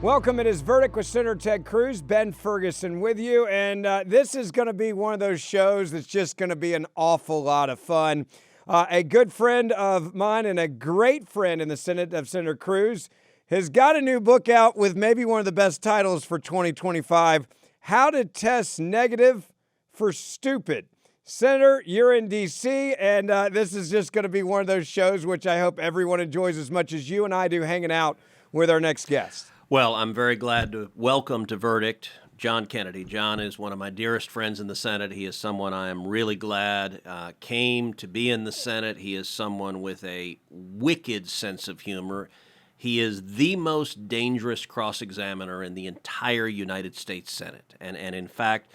Welcome. It is Verdict with Senator Ted Cruz, Ben Ferguson with you. And this is going to be one of those shows that's just going to be an awful lot of fun. A good friend of mine and a great friend in the Senate of Senator Cruz has got a new book out with maybe one of the best titles for 2025, How to Test Negative for Stupid. Senator, you're in D.C., and this is just going to be one of those shows which I hope everyone enjoys as much as you and I do hanging out with our next guest. Well, I'm very glad to welcome to Verdict John Kennedy. John is one of my dearest friends in the Senate. He is someone I am really glad came to be in the Senate. He is someone with a wicked sense of humor. He is the most dangerous cross-examiner in the entire United States Senate. And in fact,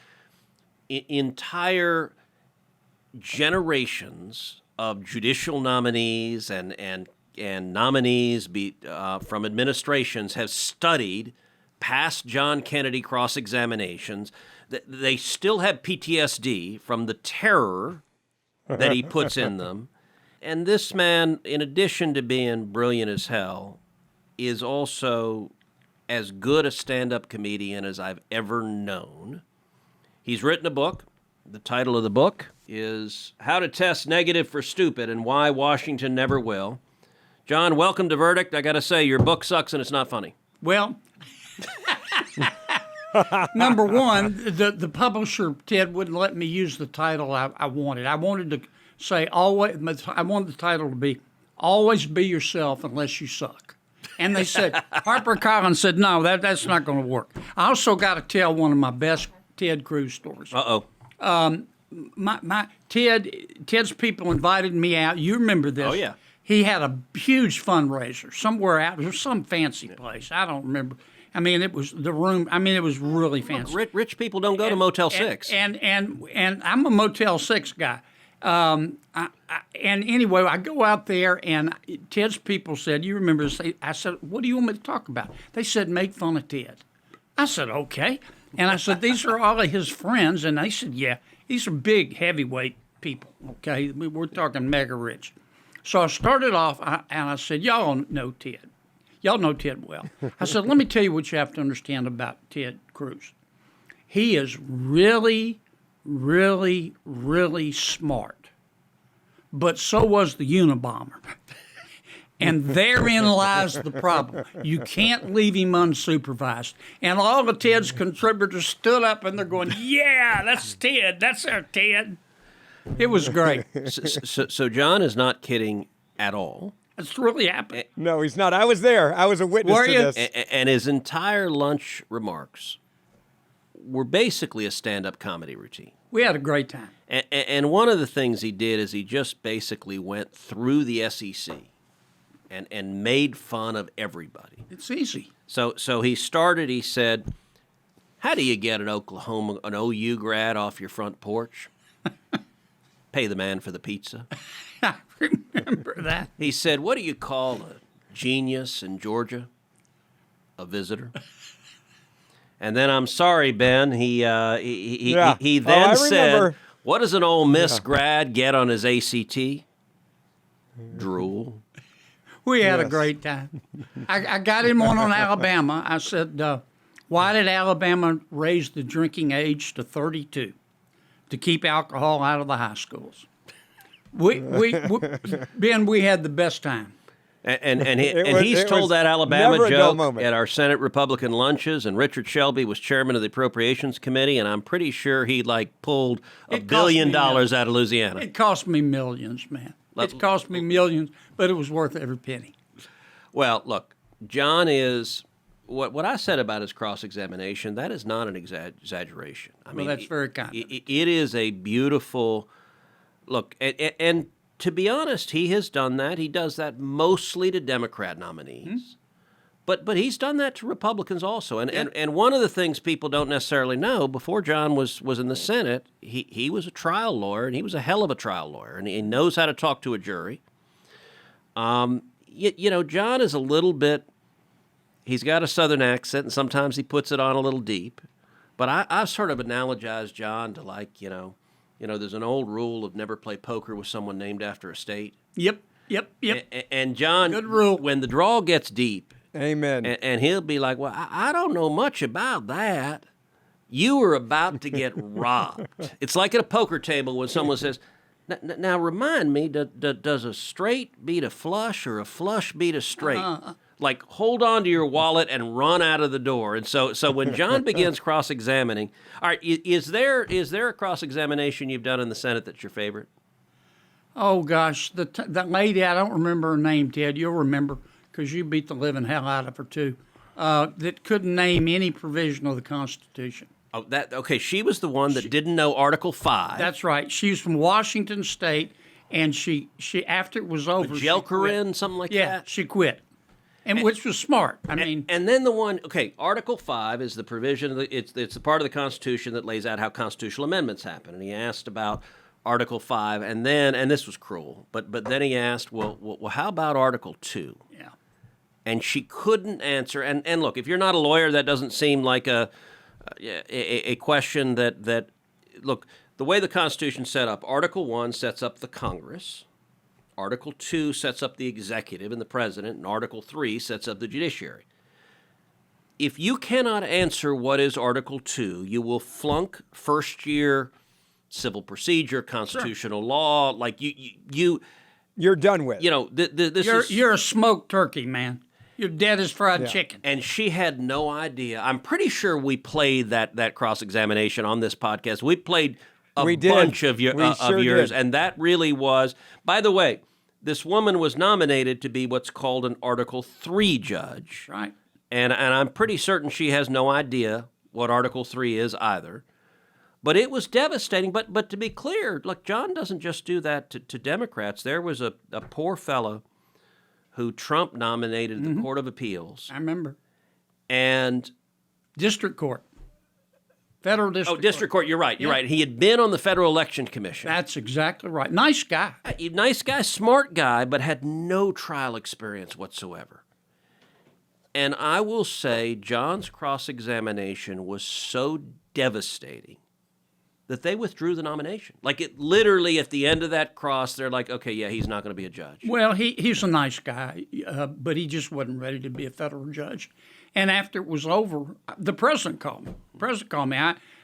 entire generations of judicial nominees and nominees from administrations have studied past John Kennedy cross-examinations. They still have PTSD from the terror that he puts in them. And this man, in addition to being brilliant as hell, is also as good a stand-up comedian as I've ever known. He's written a book. The title of the book is How to Test Negative for Stupid and Why Washington Never Will. John, welcome to Verdict. I got to say, your book sucks and it's not funny. Well, number one, the publisher, Ted, wouldn't let me use the title I wanted. I wanted to say, I wanted the title to be, Always Be Yourself Unless You Suck. And they said, HarperCollins said, no, that's not going to work. I also got to tell one of my best Ted Cruz stories. Uh-oh. Ted's people invited me out. You remember this. Oh, yeah. He had a huge fundraiser somewhere out. It was some fancy place. I don't remember. I mean, it was the room. I mean, it was really fancy. Look, rich people don't go to Motel 6. And I'm a Motel 6 guy. And anyway, I go out there, and Ted's people said, you remember this? I said, what do you want me to talk about? They said, make fun of Ted. I said, okay. And I said, these are all of his friends. And they said, yeah, these are big, heavyweight people, okay? We're talking mega rich. So I started off, and I said, y'all know Ted. Y'all know Ted well. I said, let me tell you what you have to understand about Ted Cruz. He is really, really, really smart. But so was the Unabomber. And therein lies the problem. You can't leave him unsupervised. And all of Ted's contributors stood up, and they're going, yeah, that's Ted. That's our Ted. It was great. So John is not kidding at all. It's really happened. No, he's not. I was there. I was a witness to this. And his entire lunch remarks were basically a stand-up comedy routine. We had a great time. And one of the things he did is he just basically went through the SEC and made fun of everybody. It's easy. So he started, he said, how do you get an OU grad off your front porch? Pay the man for the pizza. I remember that. He said, what do you call a genius in Georgia? A visitor. And then, I'm sorry, Ben, he then said, what does an Ole Miss grad get on his ACT? Drool. We had a great time. I got him on Alabama. I said, why did Alabama raise the drinking age to 32? To keep alcohol out of the high schools. Ben, we had the best time. And he's told that Alabama joke at our Senate Republican lunches, and Richard Shelby was chairman of the Appropriations Committee, and I'm pretty sure he pulled $1 billion out of Louisiana. It cost me millions, man. It cost me millions, but it was worth every penny. Well, look, John is... What I said about his cross-examination, that is not an exaggeration. I mean, that's very kind. It is a beautiful look. And to be honest, he has done that. He does that mostly to Democrat nominees. Mm-hmm. But he's done that to Republicans also. And one of the things people don't necessarily know, before John was in the Senate, he was a trial lawyer, and he was a hell of a trial lawyer, and he knows how to talk to a jury. John is a little bit... He's got a Southern accent, and sometimes he puts it on a little deep. But I sort of analogize John to there's an old rule of never play poker with someone named after a state. Yep. And John, good rule. When the draw gets deep Amen. And he'll be like, well, I don't know much about that. You were about to get robbed. It's like at a poker table when someone says, now remind me, does a straight beat a flush or a flush beat a straight? Like, hold on to your wallet and run out of the door. And so when John begins cross-examining, all right, is there a cross-examination you've done in the Senate that's your favorite? Oh, gosh, that lady, I don't remember her name, Ted. You'll remember because you beat the living hell out of her, too, that couldn't name any provision of the Constitution. Oh, okay. She was the one that didn't know Article 5. That's right. She's from Washington State, and she after it was over, Jelkerin, something like that? Yeah, she quit. And which was smart. I mean, and then the one, okay, Article 5 is the provision, it's the part of the Constitution that lays out how constitutional amendments happen. And he asked about Article 5, and this was cruel, but then he asked, well, how about Article 2? Yeah. And she couldn't answer. And look, if you're not a lawyer, that doesn't seem like a question that, look, the way the Constitution's set up, Article 1 sets up the Congress. Article 2 sets up the executive and the president, and Article 3 sets up the judiciary. If you cannot answer what is Article 2, you will flunk first-year civil procedure, constitutional law. Like you're done with. You know, you're a smoked turkey, man. You're dead as fried chicken. And she had no idea. I'm pretty sure we played that cross-examination on this podcast. We played a bunch of yours, and that really was. By the way, this woman was nominated to be what's called an Article 3 judge. Right. And I'm pretty certain she has no idea what Article 3 is either. But it was devastating. But to be clear, look, John doesn't just do that to Democrats. There was a poor fellow who Trump nominated at the Court of Appeals. I remember. And District Court. Federal District Court. Oh, District Court, you're right. You're right. He had been on the Federal Election Commission. That's exactly right. Nice guy. Nice guy, smart guy, but had no trial experience whatsoever. And I will say John's cross-examination was so devastating that they withdrew the nomination. Like, it literally, at the end of that cross, they're like, okay, yeah, he's not going to be a judge. Well, he's a nice guy, but he just wasn't ready to be a federal judge. And after it was over, the president called me.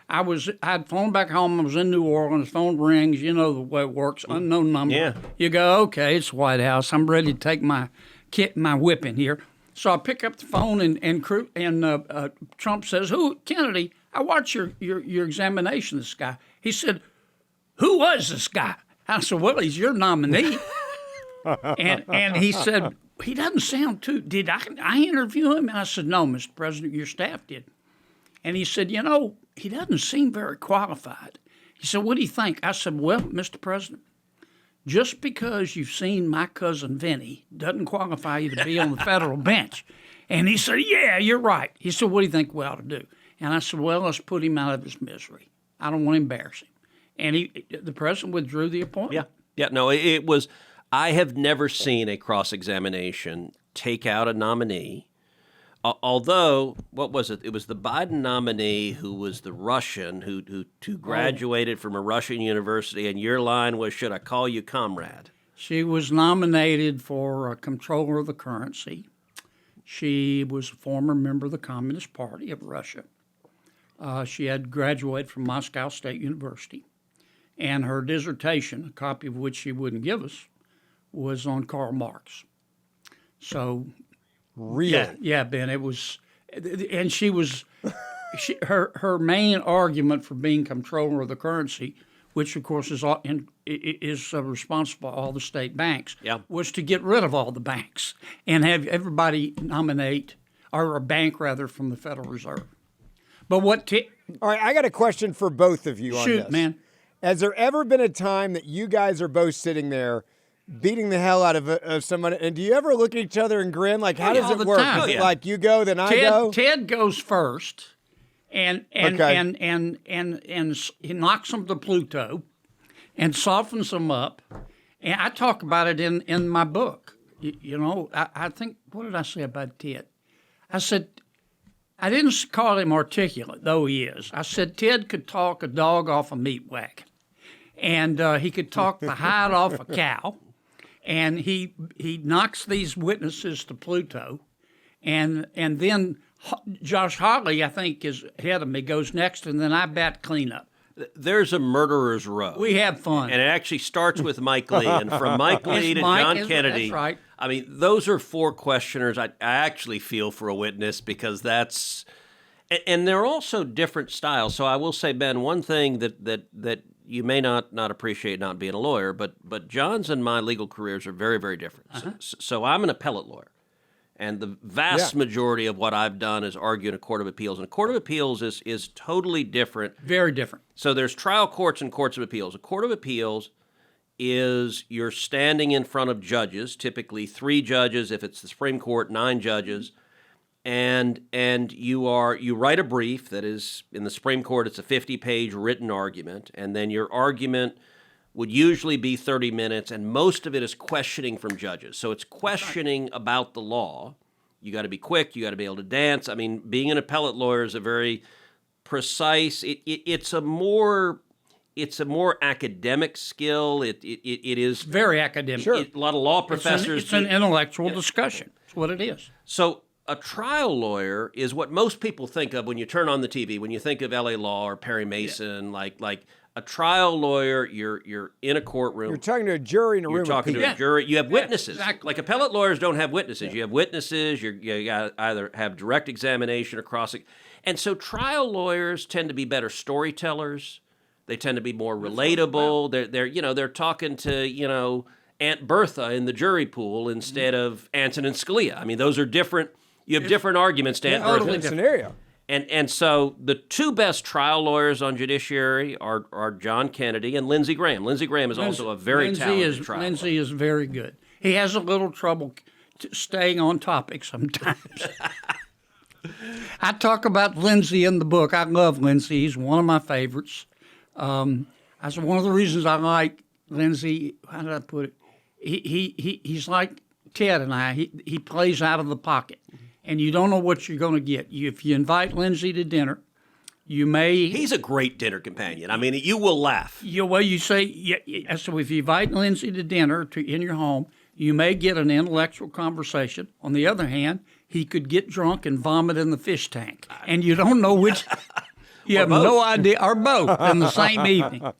I'd flown back home. I was in New Orleans. Phone rings. You know the way it works. Unknown number. Yeah. You go, okay, it's the White House. I'm ready to take my whipping here. So I pick up the phone, and Trump says, Kennedy, I watched your examination of this guy. He said, who was this guy? I said, well, he's your nominee. and he said, he doesn't sound too, did I interview him? And I said, no, Mr. President, your staff did. And he said, he doesn't seem very qualified. He said, what do you think? I said, well, Mr. President, just because you've seen my cousin Vinny doesn't qualify you to be on the federal bench. And he said, yeah, you're right. He said, what do you think we ought to do? And I said, well, let's put him out of his misery. I don't want to embarrass him. And the president withdrew the appointment. Yeah, no, it was, I have never seen a cross-examination take out a nominee. Although, what was it? It was the Biden nominee who was the Russian who graduated from a Russian university, and your line was, should I call you Comrade? She was nominated for Comptroller of the Currency. She was a former member of the Communist Party of Russia. She had graduated from Moscow State University, and her dissertation, a copy of which she wouldn't give us, was on Karl Marx. So, really, yeah, Ben, it was, and she was, her main argument for being comptroller of the currency, which of course is responsible for all the state banks, was to get rid of all the banks and have everybody nominate, or a bank rather, from the Federal Reserve. But all right, I got a question for both of you on this. Shoot, man. Has there ever been a time that you guys are both sitting there beating the hell out of someone, and do you ever look at each other and grin? Like, how does it work? Is it like you go, then I go? Ted goes first, and he knocks them to Pluto and softens them up. And I talk about it in my book. I think, what did I say about Ted? I said, I didn't call him articulate, though he is. I said Ted could talk a dog off a meat wagon, and he could talk the hide off a cow, and he knocks these witnesses to Pluto, and then Josh Hawley, I think, is ahead of me, goes next, and then I bat cleanup. There's a murderer's row. We have fun. And it actually starts with Mike Lee. And from Mike Lee to John Kennedy. That's right. I mean, those are four questioners I actually feel for a witness because that's – and they're also different styles. So I will say, Ben, one thing that you may not appreciate not being a lawyer, but John's and my legal careers are very, very different. Uh-huh. So I'm an appellate lawyer. And the vast majority of what I've done is argue in a court of appeals. And a court of appeals is totally different. Very different. So there's trial courts and courts of appeals. A court of appeals is you're standing in front of judges, typically 3 judges, if it's the Supreme Court, 9 judges, and you write a brief that is, in the Supreme Court, it's a 50-page written argument, and then your argument would usually be 30 minutes, and most of it is questioning from judges. So it's questioning about the law. You got to be quick. You got to be able to dance. I mean, being an appellate lawyer is a very precise. It's a more academic skill. It is very academic. Sure. A lot of law professors. It's an intellectual discussion. That's what it is. So a trial lawyer is what most people think of when you turn on the TV. When you think of L.A. Law or Perry Mason, like. A trial lawyer, you're in a courtroom. You're talking to a jury in a room. You're talking to a jury. You have witnesses. Exactly. Like appellate lawyers don't have witnesses. You have witnesses. You got to either have direct examination or cross. And so trial lawyers tend to be better storytellers. They tend to be more relatable. They're talking to Aunt Bertha in the jury pool instead of Anton and Scalia. I mean, those are different. You have different arguments to Aunt Bertha. Totally scenario. And so the 2 best trial lawyers on Judiciary are John Kennedy and Lindsey Graham. Lindsey Graham is also a very talented trial lawyer. Lindsey is very good. He has a little trouble staying on topic sometimes. I talk about Lindsey in the book. I love Lindsey. He's one of my favorites. That's one of the reasons I like Lindsey. How did I put it? He's like Ted and I. He plays out of the pocket. And you don't know what you're going to get. If you invite Lindsey to dinner, you may... He's a great dinner companion. I mean, you will laugh. You say, so if you invite Lindsey to dinner in your home, you may get an intellectual conversation. On the other hand, he could get drunk and vomit in the fish tank. And you don't know which... You have no idea, or both, in the same evening.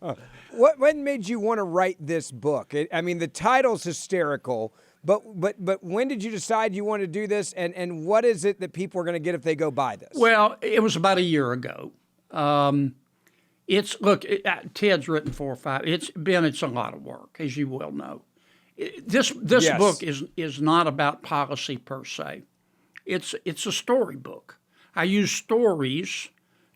What made you want to write this book? I mean, the title's hysterical... But when did you decide you want to do this, and what is it that people are going to get if they go buy this? Well, it was about a year ago. Ted's written 4 or 5. It's a lot of work, as you well know. This book is not about policy per se. It's a storybook. I use stories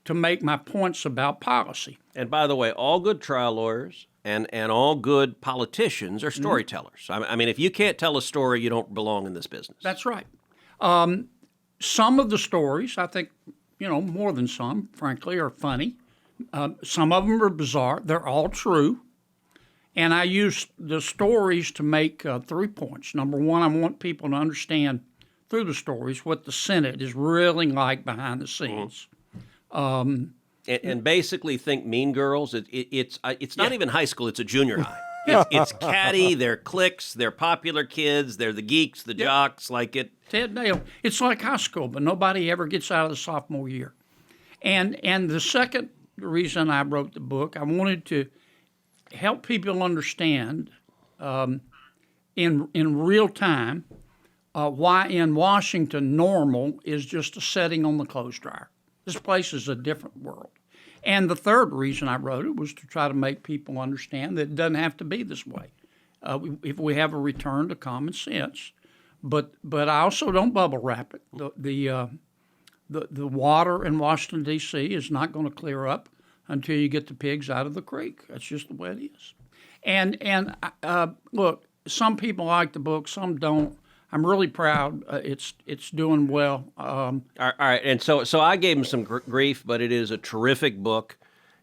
to make my points about policy. And by the way, all good trial lawyers and all good politicians are storytellers. I mean, if you can't tell a story, you don't belong in this business. That's right. Some of the stories, I think, more than some, frankly, are funny. Some of them are bizarre. They're all true. And I use the stories to make 3 points. Number one, I want people to understand through the stories what the Senate is really like behind the scenes. And basically think Mean Girls. It's not even high school. It's a junior high. It's catty. They're cliques. They're popular kids. They're the geeks, the jocks. Like it. Ted Dale. It's like high school, but nobody ever gets out of the sophomore year. And the second reason I wrote the book, I wanted to help people understand in real time why in Washington normal is just a setting on the clothes dryer. This place is a different world. And the third reason I wrote it was to try to make people understand that it doesn't have to be this way. If we have a return to common sense, but I also don't bubble wrap it. The water in Washington, D.C. is not going to clear up until you get the pigs out of the creek. That's just the way it is. And look, some people like the book, some don't. I'm really proud. It's doing well. All right, and so I gave him some grief, but it is a terrific book.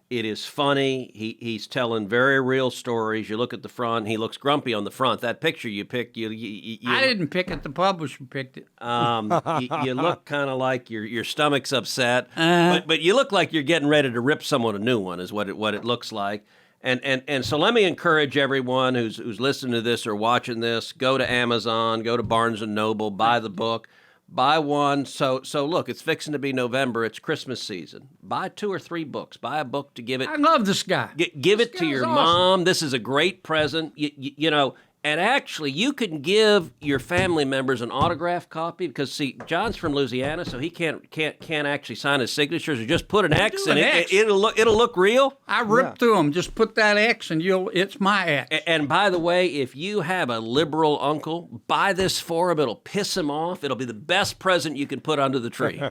It is funny. He's telling very real stories. You look at the front. He looks grumpy on the front. That picture you picked, you I didn't pick it. The publisher picked it. You look kind of like your stomach's upset, but you look like you're getting ready to rip someone a new one. Is what it looks like. And so let me encourage everyone who's listening to this or watching this, go to Amazon, go to Barnes & Noble, buy the book. Buy one. So look, it's fixing to be November. It's Christmas season. Buy 2 or 3 books. Buy a book to give it. I love this guy. Give it to guy's your awesome. mom. This is a great present. You know, and actually, you can give your family members an autograph copy because, see, John's from Louisiana, so he can't actually sign his signatures. Or just put an X, do and an X. it'll look real. I ripped through them. Just put that X, and it's my X. And by the way, if you have a liberal uncle, buy this for him. It'll piss him off. It'll be the best present you can put under the tree.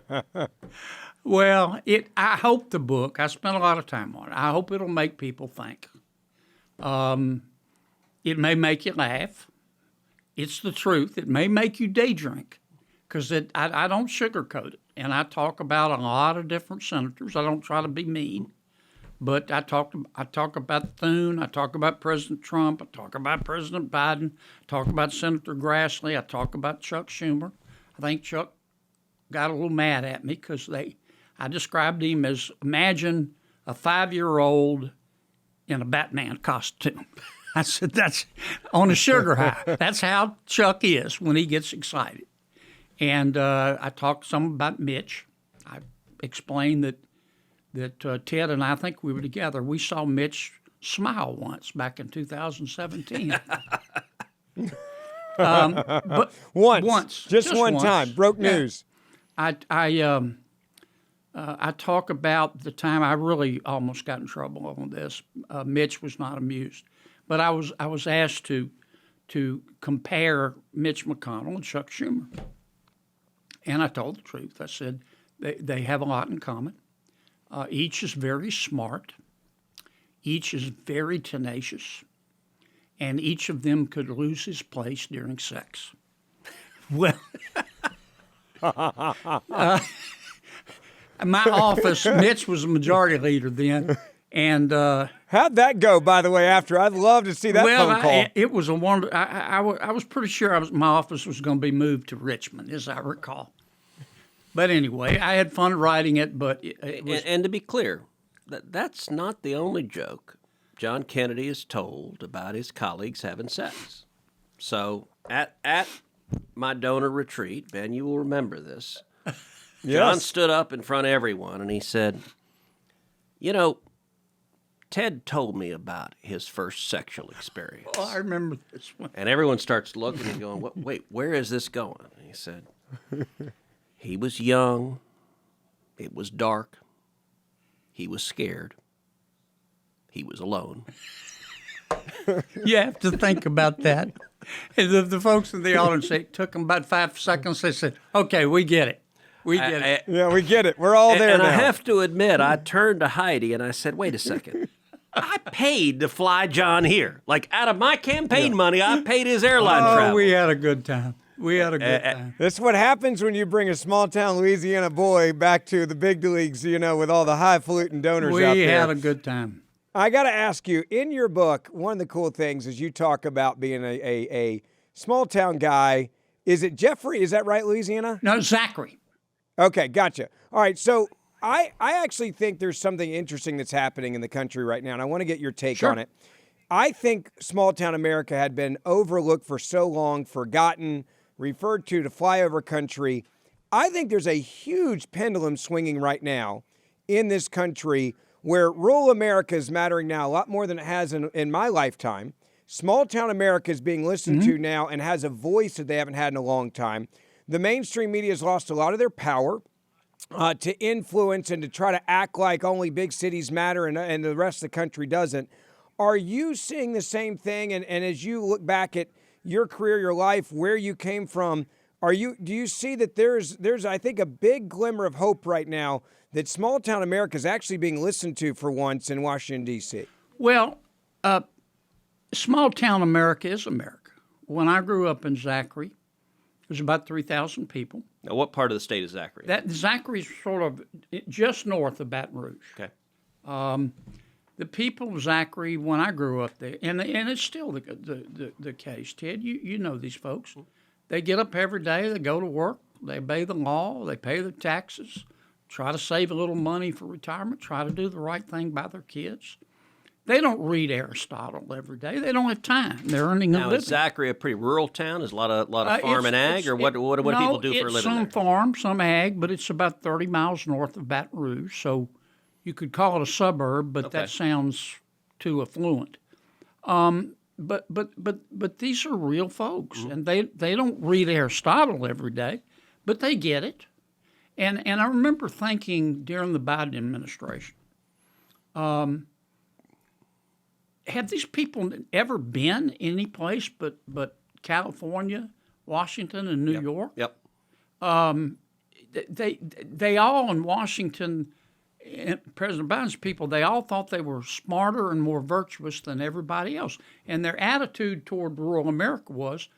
Well, I hope the book, I spent a lot of time on it. I hope it'll make people think. It may make you laugh. It's the truth. It may make you day drink because I don't sugarcoat it. And I talk about a lot of different senators. I don't try to be mean. But I talk about Thune. I talk about President Trump. I talk about President Biden. I talk about Senator Grassley. I talk about Chuck Schumer. I think Chuck got a little mad at me because I described him as, imagine a 5-year-old in a Batman costume. I said, that's on a sugar high. That's how Chuck is when he gets excited. And I talked some about Mitch. I explained that Ted and I think we were together. We saw Mitch smile once back in 2017. But Once. Just one once. time. Broke news. I talk about the time I really almost got in trouble on this. Mitch was not amused. But I was asked to compare Mitch McConnell and Chuck Schumer. And I told the truth. I said they have a lot in common. Each is very smart. Each is very tenacious. And each of them could lose his place during sex. Well, my office, Mitch was the majority leader then. And How'd that go, by the way, after? I'd love to see that phone call. It was a wonder. I was pretty sure my office was going to be moved to Richmond, as I recall. But anyway, I had fun writing it, but it was... And to be clear, that's not the only joke John Kennedy is told about his colleagues having sex. So at my donor retreat, Ben, you will remember this. John stood up in front of everyone and he said, you know, Ted told me about his first sexual experience. Oh, I remember this one. And everyone starts looking and going, wait, where is this going? And he said, he was young, it was dark, he was scared, he was alone. You have to think about that. And the folks in the audience, it took them about 5 seconds. They said, okay, we get it. We get it. Yeah, we get it. We're all there and now. I have to admit, I turned to Heidi and I said, wait a second. I paid to fly John here. Like, out of my campaign money, I paid his airline travel. We had a good time. We had a good time. This is what happens when you bring a small-town Louisiana boy back to the big leagues, you know, with all the highfalutin donors out there. We had a good time. I got to ask you, in your book, one of the cool things is you talk about being a small-town guy. Is it Jeffrey? Is that right, Louisiana? No, Zachary. Okay, gotcha. All right, so I actually think there's something interesting that's happening in the country right now, and I want to get your take on it. I think small-town America had been overlooked for so long, forgotten, referred to flyover country. I think there's a huge pendulum swinging right now in this country where rural America is mattering now a lot more than it has in my lifetime. Small-town America is being listened to now and has a voice that they haven't had in a long time. The mainstream media has lost a lot of their power to influence and to try to act like only big cities matter and the rest of the country doesn't. Are you seeing the same thing? And as you look back at your career, your life, where you came from, do you see that there's I think a big glimmer of hope right now that small town America is actually being listened to for once in Washington, D.C.? Well, small town America is America. When I grew up in Zachary, there's about 3,000 people. Now, what part of the state is Zachary? Zachary's sort of just north of Baton Rouge. Okay. The people of Zachary, when I grew up there, and it's still the case, Ted, you know these folks. They get up every day, they go to work, they obey the law, they pay their taxes, try to save a little money for retirement, try to do the right thing by their kids. They don't read Aristotle every day. They don't have time. They're earning a Now, living. is Zachary a pretty rural town? Is a lot of farm and ag, or what do people do for a living some there? farm, some ag, but it's about 30 miles north of Baton Rouge, so you could call it a suburb, but that sounds too affluent. But these are real folks, and they don't read Aristotle every day, but they get it. And I remember thinking during the Biden administration, have these people ever been any place but California, Washington, and New York? Yep. They all in Washington, President Biden's people, they all thought they were smarter and more virtuous than everybody else. And their attitude toward rural America was,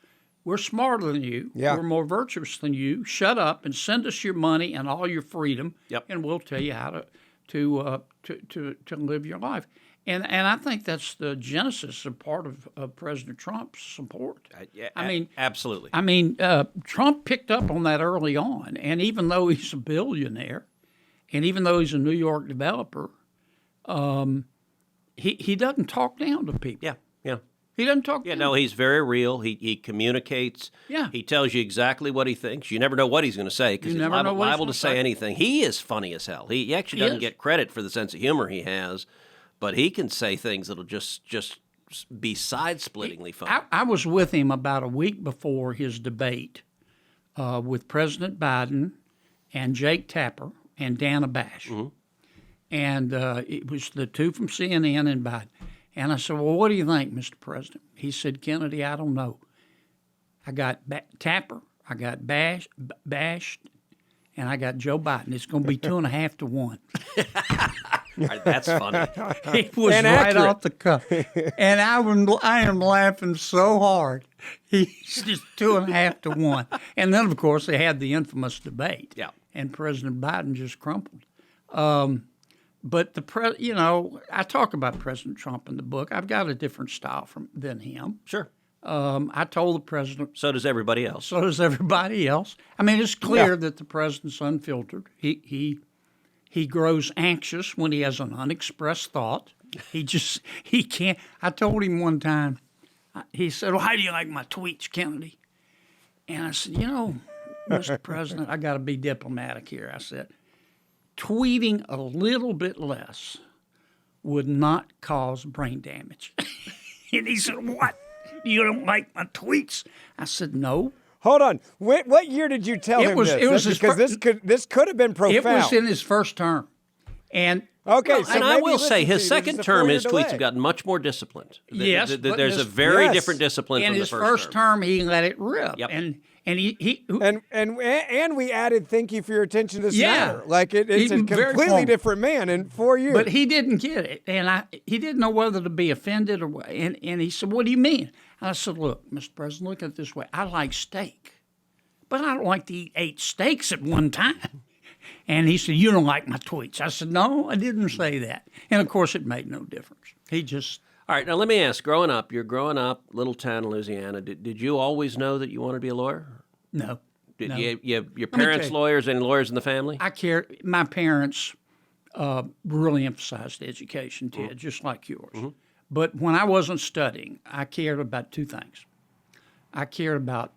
we're smarter than you, we're more virtuous than you, shut up and send us your money and all your freedom, and we'll tell you how to live your life. And I think that's the genesis of part of President Trump's support. I mean, absolutely. I mean, Trump picked up on that early on, and even though he's a billionaire, and even though he's a New York developer, he doesn't talk down to people. Yeah. He doesn't talk down. No, he's very real. He communicates. Yeah. He tells you exactly what he thinks. You never know what he's going to say because he's liable to say anything. He is funny as hell. He actually doesn't get credit for the sense of humor he has, but he can say things that'll just be side-splittingly funny. I was with him about a week before his debate with President Biden and Jake Tapper and Dana Bash. And it was the two from CNN and Biden. And I said, well, what do you think, Mr. President? He said, Kennedy, I don't know. I got Tapper, I got Bash, and I got Joe Biden. It's going to be 2.5 to 1. That's funny. It was And right accurate. off the cuff. And I am laughing so hard. He's just 2.5 to 1. And then, of course, they had the infamous debate. Yeah. And President Biden just crumpled. But I talk about President Trump in the book. I've got a different style than him. Sure. I told the president. So does everybody else. So does everybody else. I mean, it's clear that the president's unfiltered. He grows anxious when he has an unexpressed thought. He can't. I told him one time. He said, "Well, how do you like my tweets, Kennedy?" And I said, Mr. President, I got to be diplomatic here. I said, tweeting a little bit less would not cause brain damage. And he said, what? You don't like my tweets? I said, no. Hold on. What year did you tell him this? It was because this could have been profound. It was in his first term. And okay, and I will say his second term, his tweets have gotten much more disciplined. Yes, there's a very different discipline in from the his first term. He let it rip. Yep. And we added thank you for your attention to this Yeah. matter. Like it's He's a very completely formal. different man in 4 years. But he didn't get it, and he didn't know whether to be offended or what. And he said, "What do you mean?" And I said, "Look, Mr. President, look at it this way. I like steak, but I don't like to eat 8 steaks at one time." And he said, "You don't like my tweets." I said, "No, I didn't say that." And of course, it made no difference. He just. All right, now let me ask. You're growing up, little town in Louisiana. Did you always know that you wanted to be a lawyer? No. Did No. your parents tell you. lawyers? Any lawyers in the family? My parents really emphasized education, Ted, just like yours. But when I wasn't studying, I cared about 2 things. I cared about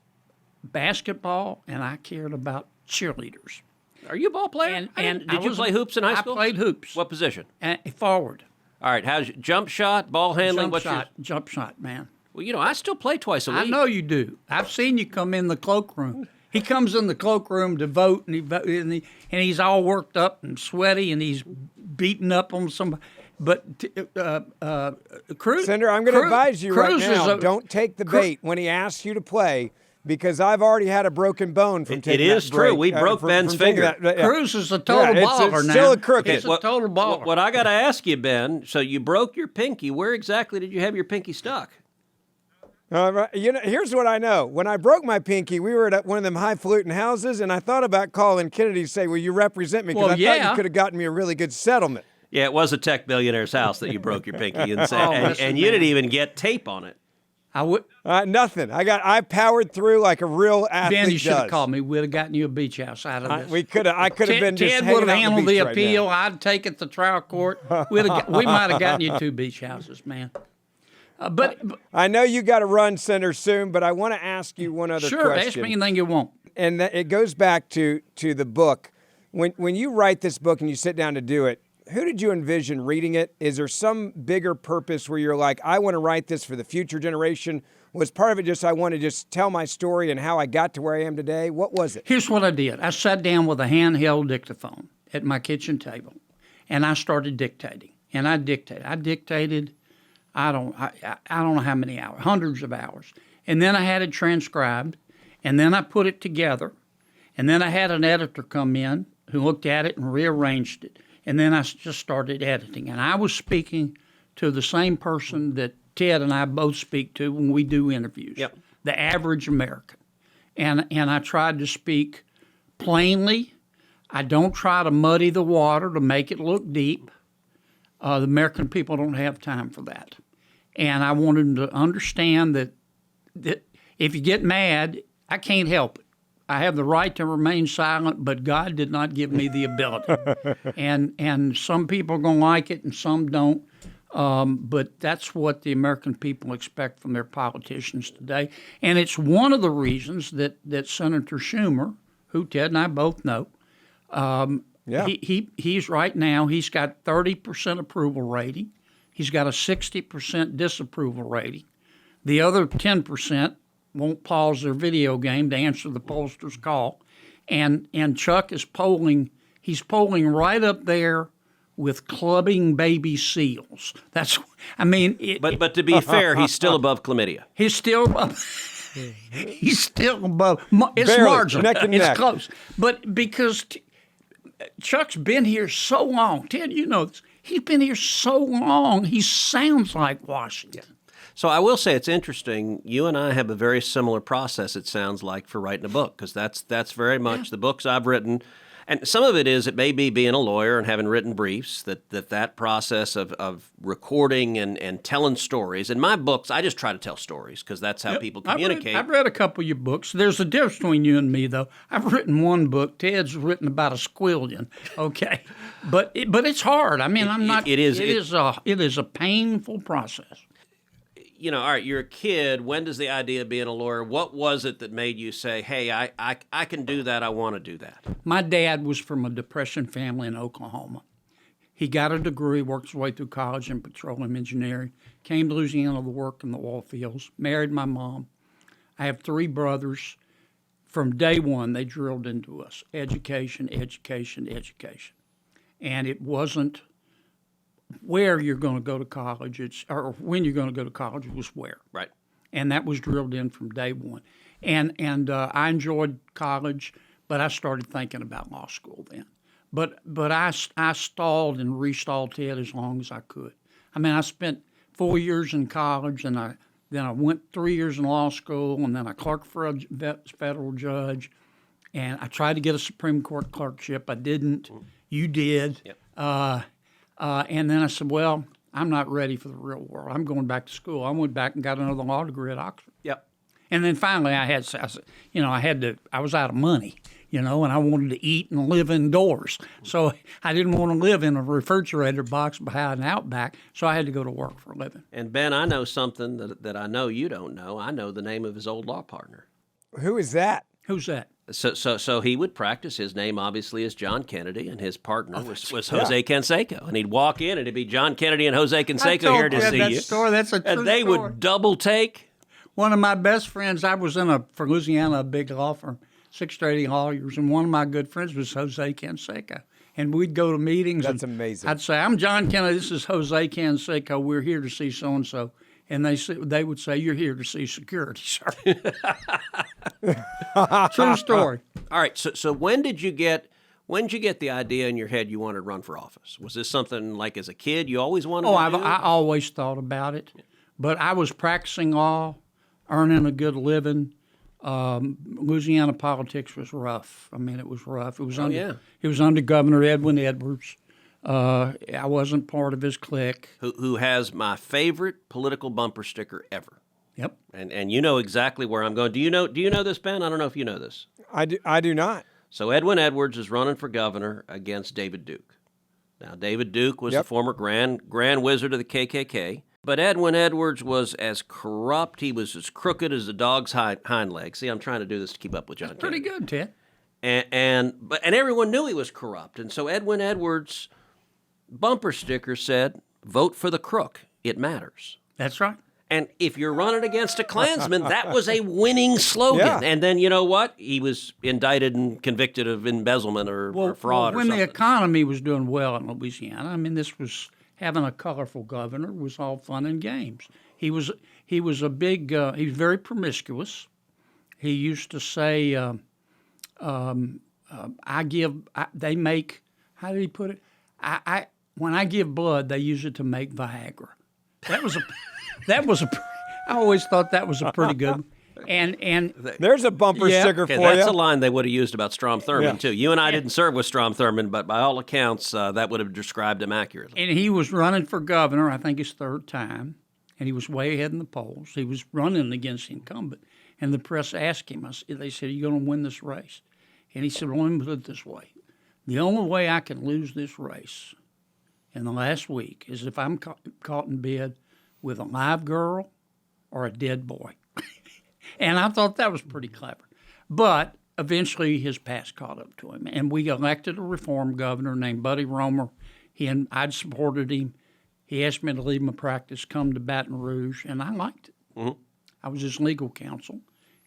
basketball, and I cared about cheerleaders. Are you a ball player? And did you play hoops in high school? I played hoops. What position? Forward. All right, how's your jump shot, ball handling? Jump shot, man. Well, I still play twice a week. I know you do. I've seen you come in the cloakroom. He comes in the cloakroom to vote, and he's all worked up and sweaty, and he's beating up on somebody. But Cruz, Senator, I'm going to advise you right Cruz now, don't take the bait when he asks you to play, because I've already had a broken bone from taking It is that break. true. We broke Ben's from taking finger. that- yeah. Cruz is a total it's baller now. still a crooked. He's a total baller. What I got to ask you, Ben, so you broke your pinky. Where exactly did you have your pinky stuck? Here's what I know. When I broke my pinky, we were at one of them highfalutin houses, and I thought about calling Kennedy to say, will you represent me? Because I thought you could have gotten me a really good settlement. Yeah, it was a tech billionaire's house that you broke your pinky, and listen, you didn't even get tape on it. I would. Nothing. I powered through like a real athlete Ben, you should does. have called me. We'd have gotten you a beach house out of this. I could have been just Ted hanging would out have on handled the the beach right appeal. now. I'd take it to trial court. We might have gotten you 2 beach houses, man. But I know you got to run, Senator, soon, but I want to ask you one other sure, question. ask me anything you want. And it goes back to the book. When you write this book and you sit down to do it, who did you envision reading it? Is there some bigger purpose where you're like, I want to write this for the future generation? Was part of it just I want to just tell my story and how I got to where I am today? What was it? Here's what I did. I sat down with a handheld dictaphone at my kitchen table, and I started dictating. And I dictated. I don't know how many hours, hundreds of hours. And then I had it transcribed, and then I put it together, and then I had an editor come in who looked at it and rearranged it. And then I just started editing. And I was speaking to the same person that Ted and I both speak to when we do interviews, Yep. the average American. And I tried to speak plainly. I don't try to muddy the water to make it look deep. The American people don't have time for that. And I wanted them to understand that if you get mad, I can't help it. I have the right to remain silent, but God did not give me the ability. and some people are going to like it and some don't. But that's what the American people expect from their politicians today. And it's one of the reasons that Senator Schumer, who Ted and I both know, he's right now, he's got 30% approval rating. He's got a 60% disapproval rating. The other 10% won't pause their video game to answer the pollster's call. And Chuck is polling, he's polling right up there with clubbing baby seals. That's, I mean. But to be fair, he's still above chlamydia. He's still above. He's still above. It's Barely, marginal. neck and it's neck. close. But because Chuck's been here so long, Ted, you know this. He's been here so long, he sounds like Washington. So I will say it's interesting. You and I have a very similar process, it sounds like, for writing a book, because that's very much the books I've written. And some of it is, it may be being a lawyer and having written briefs, that process of recording and telling stories. In my books, I just try to tell stories because that's how people communicate. I've read a couple of your books. There's a difference between you and me, though. I've written one book. Ted's written about a squillion. Okay, but it's hard. I mean, I'm not. It is a painful process. You know, all right, you're a kid. When does the idea of being a lawyer, what was it that made you say, hey, I can do that, I want to do that? My dad was from a Depression family in Oklahoma. He got a degree, worked his way through college in petroleum engineering, came to Louisiana to work in the oil fields, married my mom. I have 3 brothers. From day one, they drilled into us, education, education, education. And it wasn't where you're going to go to college, or when you're going to go to college, it was where. Right. And that was drilled in from day one. And I enjoyed college, but I started thinking about law school then. But I stalled and restalled Ted as long as I could. I mean, I spent 4 years in college, and then I went 3 years in law school, and then I clerked for a federal judge, and I tried to get a Supreme Court clerkship. I didn't. You did. Yep. And then I said, well, I'm not ready for the real world. I'm going back to school. I went back and got another law degree at Oxford. Yep. And then finally I was out of money, and I wanted to eat and live indoors. So I didn't want to live in a refrigerator box behind an Outback, so I had to go to work for a living. And Ben, I know something that I know you don't know. I know the name of his old law partner. Who is that? Who's that? So he would practice. His name obviously is John Kennedy, and his partner was Jose Canseco. And he'd walk in, and it'd be John Kennedy and Jose Canseco here to see that you. Story. That's a true and they story. would double take. One of my best friends, I was for Louisiana, a big law firm, 6 to 80 lawyers, and one of my good friends was Jose Canseco. And we'd go to meetings. That's amazing. I'd say, I'm John Kennedy, this is Jose Canseco, we're here to see so-and-so. And they would say, you're here to see security, sir. True story. All right, so when did you get the idea in your head you wanted to run for office? Was this something like as a kid you always wanted to do? I always thought about it. But I was practicing law, earning a good living. Louisiana politics was rough. I mean, it was rough. It was under Governor Edwin Edwards. I wasn't part of his clique. Who has my favorite political bumper sticker ever. Yep. And you know exactly where I'm going. Do you know this, Ben? I don't know if you know this. I do not. So Edwin Edwards is running for governor against David Duke. Now, David Duke was the former grand wizard of the KKK, but Edwin Edwards was as corrupt, he was as crooked as a dog's hind leg. See, I'm trying to do this to keep up with John Kennedy. Pretty good, Ted. And everyone knew he was corrupt. And so Edwin Edwards' bumper sticker said, "Vote for the crook. It matters." That's right. And if you're running against a Klansman, that was a winning slogan. Yeah. And then you know what? He was indicted and convicted of embezzlement or fraud or when something. the economy was doing well in Louisiana, I mean, this was having a colorful governor was all fun and games. He was a big. He was very promiscuous. He used to say, They make. How did he put it? When I give blood, they use it to make Viagra. That was a. I always thought that was a pretty good one. And There's a bumper sticker Okay, for that's you. a line they would have used about Strom Thurmond, too. You and I didn't serve with Strom Thurmond, but by all accounts, that would have described him accurately. And he was running for governor, I think his third time, and he was way ahead in the polls. He was running against the incumbent, and the press asked him, they said, "Are you going to win this race?" And he said, "Well, let me put it this way. The only way I can lose this race in the last week is if I'm caught in bed with a live girl or a dead boy." And I thought that was pretty clever. But eventually his past caught up to him. And we elected a reform governor named Buddy Romer. I'd supported him. He asked me to leave my practice, come to Baton Rouge, and I liked it. Mm-hmm. I was his legal counsel.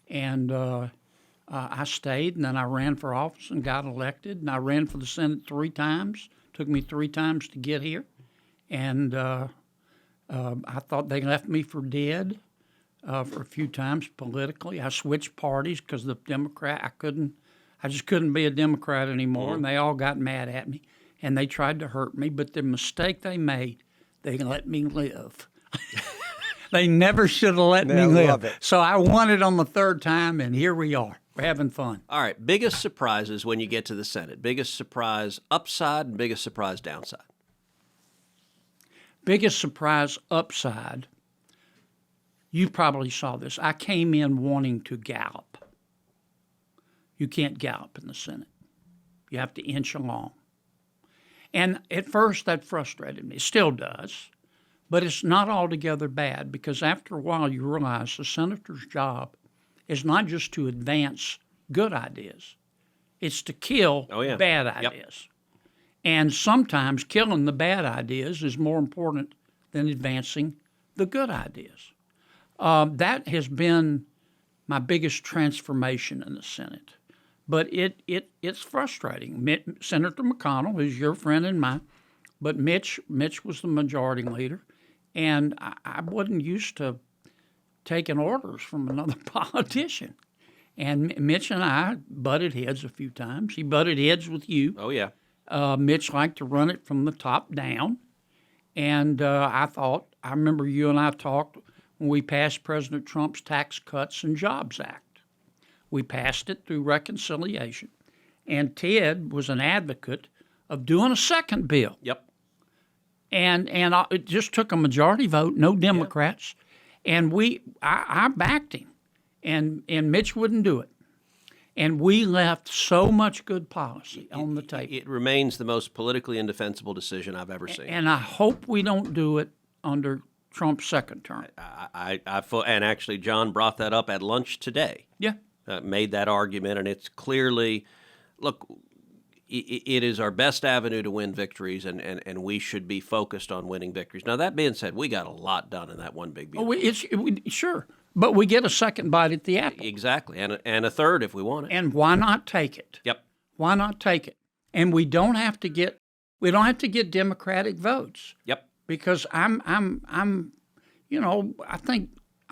And I stayed, and then I ran for office and got elected. And I ran for the Senate 3 times. Took me 3 times to get here. And I thought they left me for dead. For a few times politically. I switched parties because the Democrat, I just couldn't be a Democrat anymore, and they all got mad at me, and they tried to hurt me, but the mistake they made, they let me live. They never should have let me live. Love it. So I won it on the 3rd time, and here we are. We're having fun. All right, biggest surprises when you get to the Senate. Biggest surprise upside and biggest surprise downside. Biggest surprise upside. You probably saw this. I came in wanting to gallop. You can't gallop in the Senate. You have to inch along. And at first that frustrated me. It still does. But it's not altogether bad because after a while you realize the senator's job is not just to advance good ideas. It's to kill bad ideas. And sometimes killing the bad ideas is more important than advancing the good ideas. That has been my biggest transformation in the Senate. But it's frustrating. Senator McConnell is your friend and mine, but Mitch was the majority leader, and I wasn't used to taking orders from another politician. And Mitch and I butted heads a few times. He butted heads with you. Oh, yeah. Mitch liked to run it from the top down, and I remember you and I talked when we passed President Trump's Tax Cuts and Jobs Act. We passed it through reconciliation. And Ted was an advocate of doing a second bill. Yep. And it just took a majority vote, no Democrats. And I backed him. And Mitch wouldn't do it. And we left so much good policy on the table. It remains the most politically indefensible decision I've ever seen. And I hope we don't do it under Trump's second term. And actually, John brought that up at lunch today. Yeah. Made that argument, and it's clearly, look, it is our best avenue to win victories, and we should be focused on winning victories. Now, that being said, we got a lot done in that one big beautiful. Sure, but we get a second bite at the apple. Exactly, and a third if we want it. And why not take it? Yep. Why not take it? And we don't have to get Democratic votes. Yep. Because I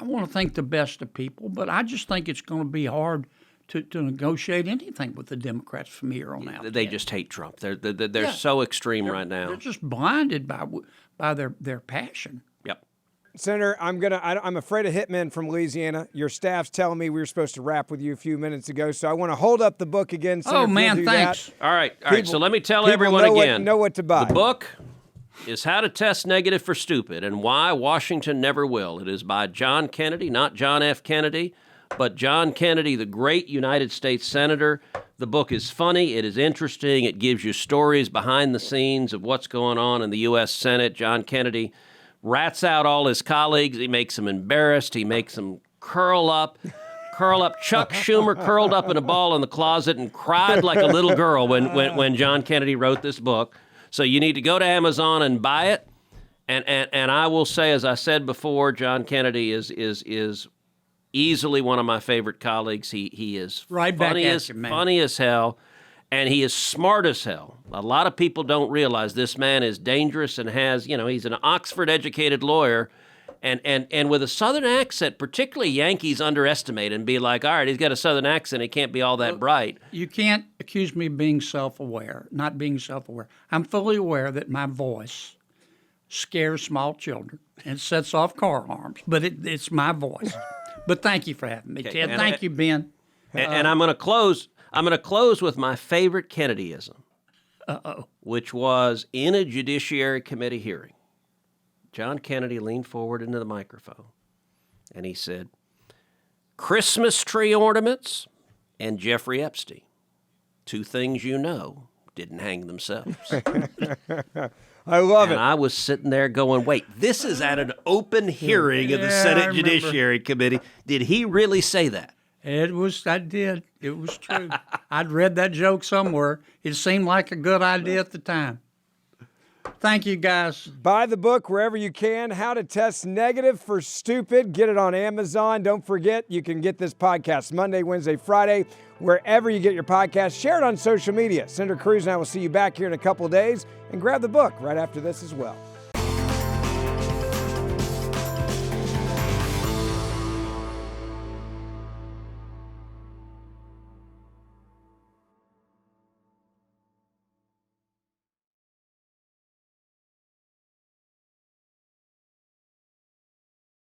want to think the best of people, but I just think it's going to be hard to negotiate anything with the Democrats from here on out. They just hate Trump. They're so extreme right now. They're just blinded by their passion. Yep. Senator, I'm afraid of hitmen from Louisiana. Your staff's telling me we were supposed to wrap with you a few minutes ago, so I want to hold up the book again. Senator, Oh man, thanks. All right. So let me tell people everyone know again. know what to buy. The book, is How to Test Negative for Stupid and Why Washington Never Will. It is by John Kennedy, not John F. Kennedy, but John Kennedy, the great United States Senator. The book is funny. It is interesting. It gives you stories behind the scenes of what's going on in the U.S. Senate. John Kennedy rats out all his colleagues. He makes them embarrassed. He makes them curl up. Chuck Schumer curled up in a ball in the closet and cried like a little girl when John Kennedy wrote this book. So you need to go to Amazon and buy it. And I will say, as I said before, John Kennedy is easily one of my favorite colleagues. He is right funny as hell, and he is smart as hell. A lot of people don't realize this man is dangerous and has, he's an Oxford-educated lawyer, and with a Southern accent, particularly Yankees underestimate and be like, all right, he's got a Southern accent, he can't be all that bright. You can't accuse me of being self-aware, not being self-aware. I'm fully aware that my voice scares small children and sets off car alarms, but it's my voice. But thank you for having me, Ted. Thank you, Ben. And I'm going to close. I'm going to close with my favorite Kennedyism, which was in a Judiciary Committee hearing. John Kennedy leaned forward into the microphone, and he said, "Christmas tree ornaments and Jeffrey Epstein, two things didn't hang themselves." I love it. And I was sitting there going, wait, this is at an open hearing of the Senate Judiciary Committee. Did he really say that? I did. It was true. I'd read that joke somewhere. It seemed like a good idea at the time. Thank you, guys. Buy the book wherever you can, How to Test Negative for Stupid. Get it on Amazon. Don't forget, you can get this podcast Monday, Wednesday, Friday, wherever you get your podcast. Share it on social media. Senator Cruz and I will see you back here in a couple of days, and grab the book right after this as well.